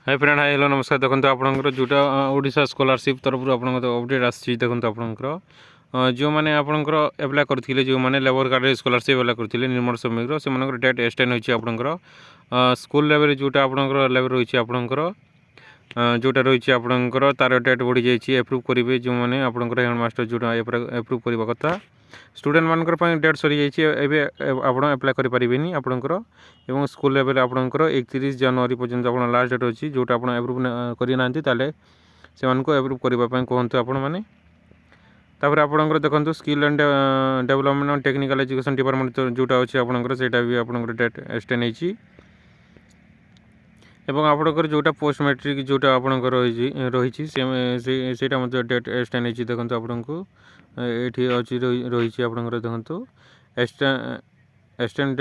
Hi friend hi hello नमस्कार देखो आपंकर जोटा ओडिशा स्कॉलरशिप तरफ अपडेट आसी देखो आपंकर जो मैंने आपंकर एप्लाय करते जो मैंने लेबर कार्ड स्कॉलरशिप एप्लाय करते निर्मल श्रमिक से डेट एक्सटेंड होती आपंकर स्कूल लेवल जोटा आपंकर लेवल रही आपंकर जोटा रही आपंकर तार डेट बढ़ी जाइए एप्रूव करेंगे जो मैंने आपंकर हेडमास्टर जोटा एप्रूव करने कथा स्टूडेंट मानकर डेट सरी जाइए आप एप्लाय करें आपंकर एवं स्कूल लेवल आपंकर 31 जनवरी पर्यंत आप लास्ट डेट अच्छी जोटा आप एप्रूव करना से एप्रूव करने कहतु आपण मैंने तापर आपंकर देखो skill and development technical education department जोटा अच्छी आपंकर सेटा भी आपंकर डेट एक्सटेंड होती एवं आपंकर जोटा पोस्ट मैट्रिक जोटा आपंकर रही डेट एक्सटेंड होती देखो आपको ये अच्छी रही आपंकर देखो extend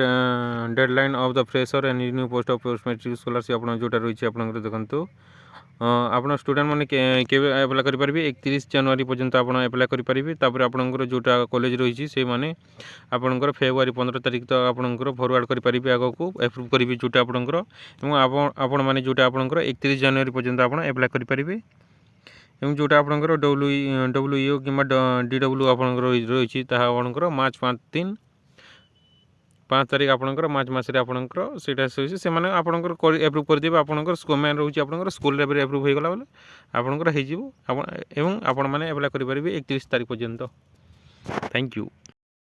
deadline of the fresher and new post of post matric scholarship आप जोटा रही आपंकर देखो आप स्टूडेंट मैंने एप्लाय करेंगे 31 जनवरी पर्यंत आप एप्लाय करेंगे आपंकर जोटा कॉलेज रही से मैंने आपंकर फेब्रुआरी 15 तारीख तक आपंकर फॉरवर्ड करेंगे आग को एप्रूव करेंगे जोटा आपंकर आपण मैंने जोटा आपंकर 31 जनवरी पर्यंत आप एप्लाय करेंगे एवं जोटा आपंकर डब्ल्यूईओ कि DW आपंकर रही आपंकर मार्च 5 तारीख आपंकर मार्च मसरे आपंकर से मैंने आपंकर एप्रूव करदेवे आपंकर स्कोमैन रोचे आपंकर स्कूल लेवल एप्रूव हो गला आपंकर हो एवं आपण मैंने एप्लाय करेंगे 31 तारीख पर्यंत। Thank you.